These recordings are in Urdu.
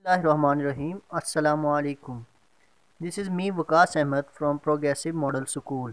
Bismillahirrahmanirrahim. Assalamu alaikum. This is me Waqas Ahmed from Progressive Model School.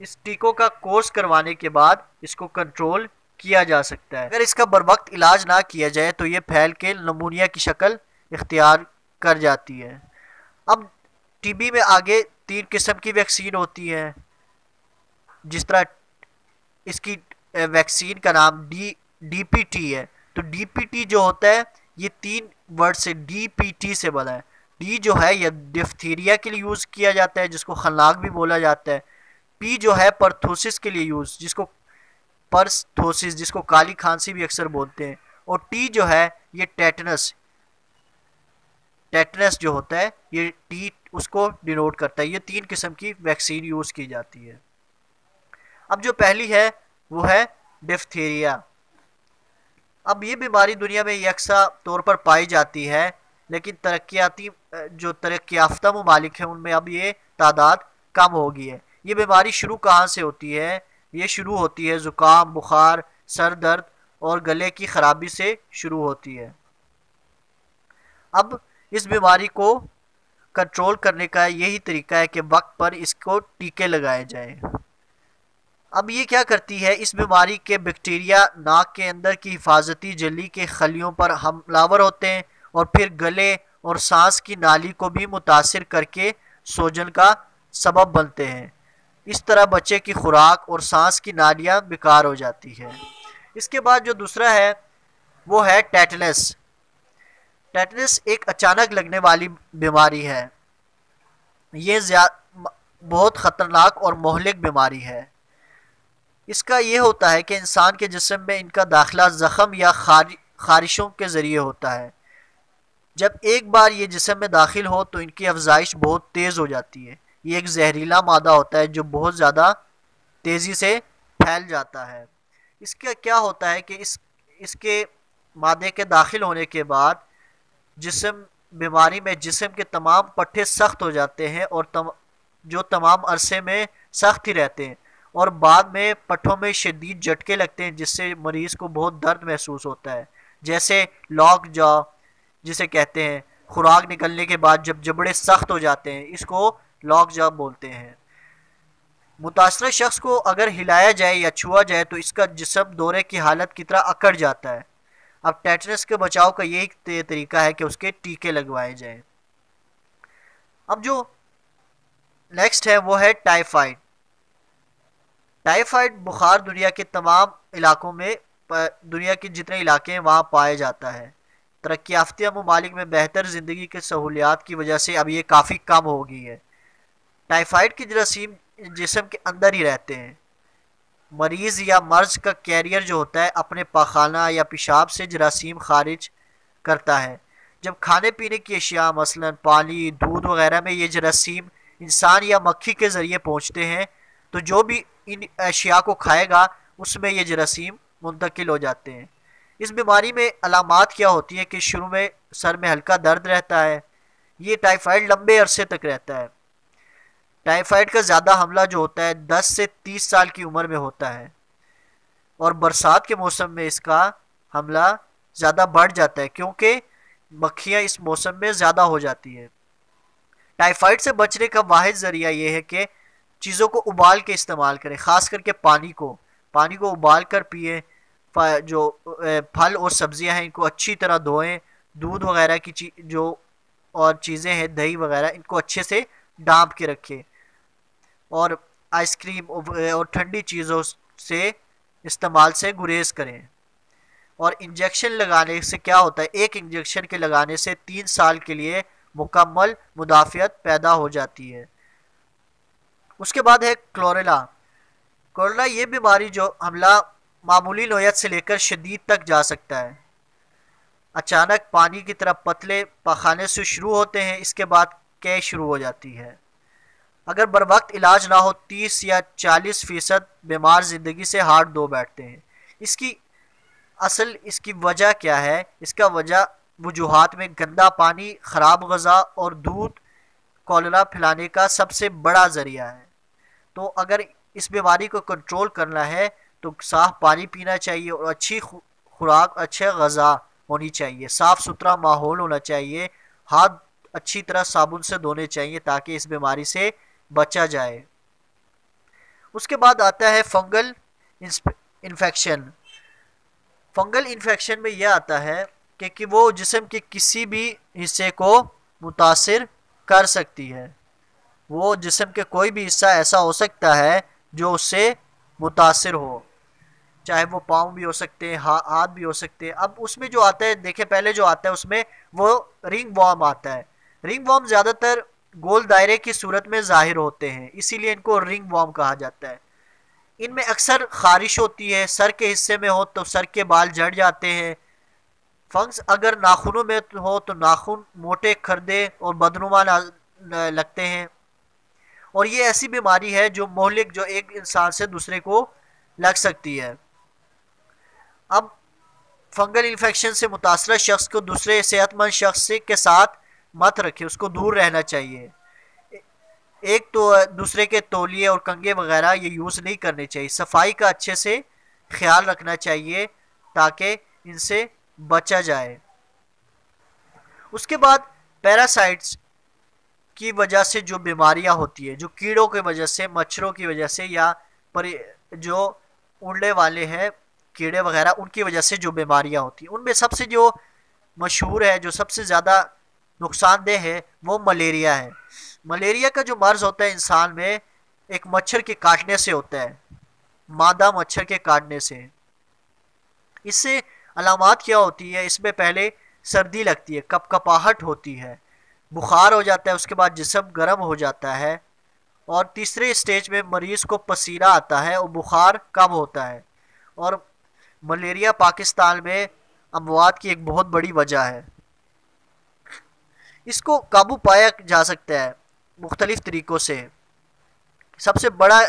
اس ٹیکوں کا کورس کروانے کے بعد اس کو کنٹرول کیا جا سکتا ہے۔ اگر اس کا بروقت علاج نہ کیا جائے تو یہ پھیل کے نمونیا کی شکل اختیار کر جاتی ہے۔ اب ٹی بی میں آگے 3 قسم کی ویکسین ہوتی ہے، جس طرح اس کی ویکسین کا نام ڈی پی ٹی ہے۔ تو ڈی پی ٹی جو ہوتا ہے یہ 3 ورڈ سے ڈی پی ٹی سے بنا ہے۔ ڈی جو ہے یہ ڈفتیریا کے لیے یوز کیا جاتا ہے، جس کو خناق بھی بولا جاتا ہے۔ پی جو ہے پرتھوسس کے لیے یوز، جس کو پرتھوسس، جس کو کالی کھانسی بھی اکثر بولتے ہیں۔ اور ٹی جو ہے یہ ٹیٹنس جو ہوتا ہے یہ ٹی اس کو ڈینوٹ کرتا ہے۔ یہ 3 قسم کی ویکسین یوز کی جاتی ہے۔ اب جو پہلی ہے وہ ہے ڈفتیریا۔ اب یہ بیماری دنیا میں یکساں طور پر پائی جاتی ہے، لیکن ترقی یافتہ ممالک ہیں ان میں اب یہ تعداد کم ہو گئی ہے۔ یہ بیماری شروع کہاں سے ہوتی ہے؟ یہ شروع ہوتی ہے زکام، بخار، سر درد اور گلے کی خرابی سے شروع ہوتی ہے۔ اب اس بیماری کو کنٹرول کرنے کا یہی طریقہ ہے کہ وقت پر اس کو ٹیکے لگائے جائیں۔ اب یہ کیا کرتی ہے؟ اس بیماری کے بیکٹیریا ناک کے اندر کی حفاظتی جھلی کے خلیوں پر حملہ آور ہوتے ہیں اور پھر گلے اور سانس کی نالی کو بھی متاثر کر کے سوجن کا سبب بنتے ہیں۔ اس طرح بچے کی خوراک اور سانس کی نالیاں بیکار ہو جاتی ہے۔ اس کے بعد جو دوسرا ہے وہ ہے ٹیٹنس۔ ٹیٹنس ایک اچانک لگنے والی بیماری ہے۔ یہ بہت خطرناک اور مہلک بیماری ہے۔ اس کا یہ ہوتا ہے کہ انسان کے جسم میں ان کا داخلہ زخم یا خارشوں کے ذریعے ہوتا ہے۔ جب ایک بار یہ جسم میں داخل ہو تو ان کی افزائش بہت تیز ہو جاتی ہے۔ یہ ایک زہریلا مادہ ہوتا ہے جو بہت زیادہ تیزی سے پھیل جاتا ہے۔ اس کا کیا ہوتا ہے کہ اس کے مادے کے داخل ہونے کے بعد بیماری میں جسم کے تمام پٹھے سخت ہو جاتے ہیں اور جو تمام عرصے میں سخت ہی رہتے ہیں، اور بعد میں پٹھوں میں شدید جھٹکے لگتے ہیں جس سے مریض کو بہت درد محسوس ہوتا ہے، جیسے لاک جا جسے کہتے ہیں۔ خوراک نکلنے کے بعد جب جبڑے سخت ہو جاتے ہیں اس کو لاک جا بولتے ہیں۔ متاثرہ شخص کو اگر ہلایا جائے یا چھوا جائے تو اس کا جسم دورے کی حالت کی طرح اکڑ جاتا ہے۔ اب ٹیٹنس کے بچاؤ کا یہی طریقہ ہے کہ اس کے ٹیکے لگوائے جائیں۔ اب جو نیکسٹ ہے وہ ہے ٹائیفائڈ۔ ٹائیفائڈ بخار دنیا کے تمام علاقوں میں، دنیا کے جتنے علاقے ہیں وہاں پایا جاتا ہے۔ ترقی یافتہ ممالک میں بہتر زندگی کے سہولیات کی وجہ سے اب یہ کافی کم ہو گئی ہے۔ ٹائیفائڈ کے جراثیم جسم کے اندر ہی رہتے ہیں۔ مریض یا مرض کا کیریئر جو ہوتا ہے اپنے پاخانہ یا پیشاب سے جراثیم خارج کرتا ہے۔ جب کھانے پینے کی اشیاء مثلا پانی، دودھ وغیرہ میں یہ جراثیم انسان یا مکھی کے ذریعے پہنچتے ہیں تو جو بھی ان اشیاء کو کھائے گا اس میں یہ جراثیم منتقل ہو جاتے ہیں۔ اس بیماری میں علامات کیا ہوتی ہیں کہ شروع میں سر میں ہلکا درد رہتا ہے۔ یہ ٹائیفائڈ لمبے عرصے تک رہتا ہے۔ ٹائیفائڈ کا زیادہ حملہ جو ہوتا ہے 10 سے 30 سال کی عمر میں ہوتا ہے، اور برسات کے موسم میں اس کا حملہ زیادہ بڑھ جاتا ہے کیونکہ مکھیاں اس موسم میں زیادہ ہو جاتی ہیں۔ ٹائیفائڈ سے بچنے کا واحد ذریعہ یہ ہے کہ چیزوں کو ابال کے استعمال کریں، خاص کر کے پانی کو ابال کر پئیں۔ جو پھل اور سبزیاں ہیں ان کو اچھی طرح دھوئیں۔ دودھ وغیرہ کی جو اور چیزیں ہیں، دہی وغیرہ، ان کو اچھے سے ڈانپ کے رکھیں، اور آئس کریم اور ٹھنڈی چیزوں سے استعمال سے گریز کریں۔ اور انجیکشن لگانے سے کیا ہوتا ہے؟ ایک انجیکشن کے لگانے سے 3 سال کے لیے مکمل مدافعت پیدا ہو جاتی ہے۔ اس کے بعد ہے کلوریلا۔ کلوریلا یہ بیماری جو حملہ معمولی نوعیت سے لے کر شدید تک جا سکتا ہے۔ اچانک پانی کی طرح پتلے پاخانے سے شروع ہوتے ہیں، اس کے بعد قے شروع ہو جاتی ہے۔ اگر بروقت علاج نہ ہو 30 یا 40% بیمار زندگی سے ہاتھ دھو بیٹھتے ہیں۔ اس کی وجہ کیا ہے؟ اس کا وجوہات میں گندا پانی، خراب غذا اور دودھ کولرا پھیلانے کا سب سے بڑا ذریعہ ہے۔ تو اگر اس بیماری کو کنٹرول کرنا ہے تو صاف پانی پینا چاہیے اور اچھی خوراک، اچھا غذا ہونی چاہیے، صاف ستھرا ماحول ہونا چاہیے، ہاتھ اچھی طرح صابن سے دھونے چاہیے تاکہ اس بیماری سے بچا جائے۔ اس کے بعد آتا ہے فنگل انفیکشن. فنگل انفیکشن میں یہ آتا ہے کہ وہ جسم کے کسی بھی حصے کو متاثر کر سکتی ہے. وہ جسم کے کوئی بھی حصہ ایسا ہو سکتا ہے جو اس سے متاثر ہو، چاہے وہ پاؤں بھی ہو سکتے ہیں، ہاتھ بھی ہو سکتے ہیں. اب اس میں جو آتا ہے، دیکھیں پہلے جو آتا ہے اس میں وہ رنگ وارم آتا ہے. رنگ وارم زیادہ تر گول دائرے کی صورت میں ظاہر ہوتے ہیں، اسی لیے ان کو رنگ وارم کہا جاتا ہے. ان میں اکثر خارش ہوتی ہے، سر کے حصے میں ہو تو سر کے بال جھڑ جاتے ہیں. فنگس اگر ناخنوں میں ہو تو ناخن موٹے، کھردے اور بدنما لگتے ہیں. اور یہ ایسی بیماری ہے جو مہلک، جو ایک انسان سے دوسرے کو لگ سکتی ہے. اب فنگل انفیکشن سے متاثرہ شخص کو دوسرے صحت مند شخص کے ساتھ مت رکھے، اس کو دور رہنا چاہیے. ایک تو دوسرے کے تولیے اور کنگھے وغیرہ یہ یوز نہیں کرنے چاہیے. صفائی کا اچھے سے خیال رکھنا چاہیے تاکہ ان سے بچا جائے. اس کے بعد پیراسائٹس کی وجہ سے جو بیماریاں ہوتی ہے، جو کیڑوں کی وجہ سے، مچھروں کی وجہ سے، یا جو اڑنے والے ہیں کیڑے وغیرہ، ان کی وجہ سے جو بیماریاں ہوتی ہیں، ان میں سب سے جو مشہور ہے، جو سب سے زیادہ نقصان دہ ہے، وہ ملیریا ہے. ملیریا کا جو مرض ہوتا ہے انسان میں ایک مچھر کے کاٹنے سے ہوتا ہے، مادہ مچھر کے کاٹنے سے. اس سے علامات کیا ہوتی ہے؟ اس میں پہلے سردی لگتی ہے، کپ کپاہٹ ہوتی ہے، بخار ہو جاتا ہے، اس کے بعد جسم گرم ہو جاتا ہے، اور تیسرے اسٹیج میں مریض کو پسینہ آتا ہے اور بخار کم ہوتا ہے. اور ملیریا پاکستان میں اموات کی ایک بہت بڑی وجہ ہے. اس کو قابو پایا جا سکتا ہے مختلف طریقوں سے. سب سے بڑا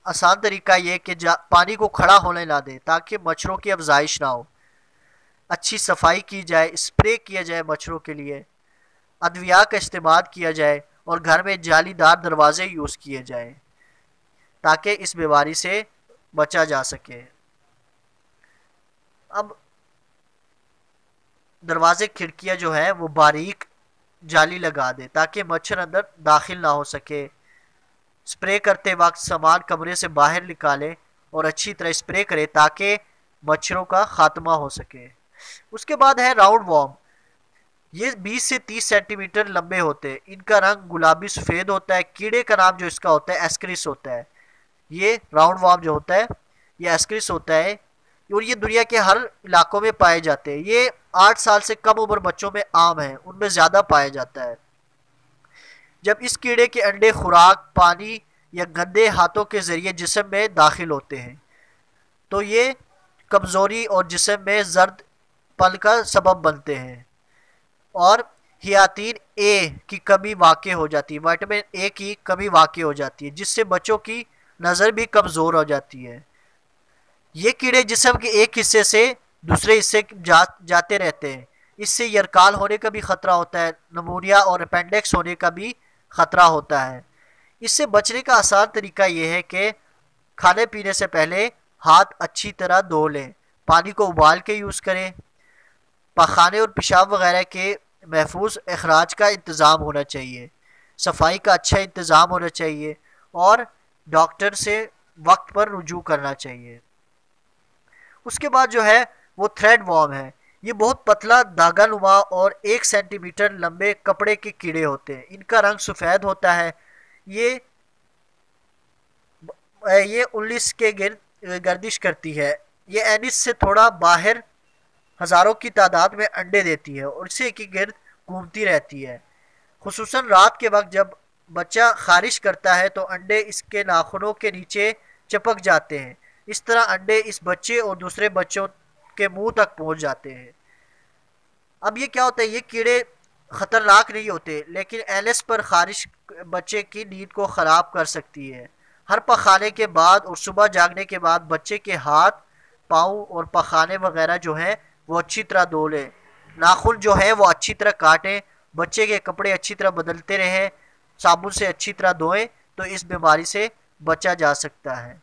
آسان طریقہ یہ کہ پانی کو کھڑا ہونے نہ دے تاکہ مچھروں کی افزائش نہ ہو. اچھی صفائی کی جائے، اسپرے کیا جائے مچھروں کے لیے، ادویات کا استعمال کیا جائے، اور گھر میں جالی دار دروازے یوز کیے جائیں تاکہ اس بیماری سے بچا جا سکے. اب دروازے کھڑکیاں جو ہیں وہ باریک جالی لگا دے تاکہ مچھر اندر داخل نہ ہو سکے. اسپرے کرتے وقت سامان کمرے سے باہر نکالے اور اچھی طرح اسپرے کرے تاکہ مچھروں کا خاتمہ ہو سکے. اس کے بعد ہے راؤنڈ وارم. یہ 20 سے 30 سینٹی میٹر لمبے ہوتے ہیں، ان کا رنگ گلابی سفید ہوتا ہے. کیڑے کا نام جو اس کا ہوتا ہے ایسکرس ہوتا ہے. یہ راؤنڈ وارم جو ہوتا ہے یہ ایسکرس ہوتا ہے، اور یہ دنیا کے ہر علاقوں میں پائے جاتے ہیں. یہ 8 سال سے کم عمر بچوں میں عام ہیں، ان میں زیادہ پایا جاتا ہے. جب اس کیڑے کے انڈے خوراک، پانی یا گندے ہاتھوں کے ذریعے جسم میں داخل ہوتے ہیں تو یہ کمزوری اور جسم میں زرد پن کا سبب بنتے ہیں، اور ہیاتین اے کی کمی واقع ہو جاتی ہے، وٹامن اے کی کمی واقع ہو جاتی ہے، جس سے بچوں کی نظر بھی کمزور ہو جاتی ہے. یہ کیڑے جسم کے ایک حصے سے دوسرے حصے جاتے رہتے ہیں. اس سے یرکال ہونے کا بھی خطرہ ہوتا ہے، نمونیا اور اپینڈکس ہونے کا بھی خطرہ ہوتا ہے. اس سے بچنے کا آسان طریقہ یہ ہے کہ کھانے پینے سے پہلے ہاتھ اچھی طرح دھو لیں، پانی کو ابال کے یوز کریں، پاخانے اور پیشاب وغیرہ کے محفوظ اخراج کا انتظام ہونا چاہیے، صفائی کا اچھا انتظام ہونا چاہیے، اور ڈاکٹر سے وقت پر رجوع کرنا چاہیے. اس کے بعد جو ہے وہ تھریڈ وارم ہے. یہ بہت پتلا دھاگا نما اور 1 سینٹی میٹر لمبے کپڑے کے کیڑے ہوتے ہیں. ان کا رنگ سفید ہوتا ہے. یہ 19 کے گردش کرتی ہے. یہ اینس سے تھوڑا باہر ہزاروں کی تعداد میں انڈے دیتی ہے اور اسے کی گرد گھومتی رہتی ہے. خصوصاً رات کے وقت جب بچہ خارش کرتا ہے تو انڈے اس کے ناخنوں کے نیچے چپک جاتے ہیں. اس طرح انڈے اس بچے اور دوسرے بچوں کے منہ تک پہنچ جاتے ہیں. اب یہ کیا ہوتا ہے؟ یہ کیڑے خطرناک نہیں ہوتے، لیکن اینس پر خارش بچے کی نیند کو خراب کر سکتی ہے. ہر پخانے کے بعد اور صبح جاگنے کے بعد بچے کے ہاتھ، پاؤں اور پخانے وغیرہ جو ہیں وہ اچھی طرح دھو لیں. ناخن جو ہیں وہ اچھی طرح کاٹیں. بچے کے کپڑے اچھی طرح بدلتے رہیں، صابن سے اچھی طرح دھوئیں تو اس بیماری سے بچا جا سکتا ہے.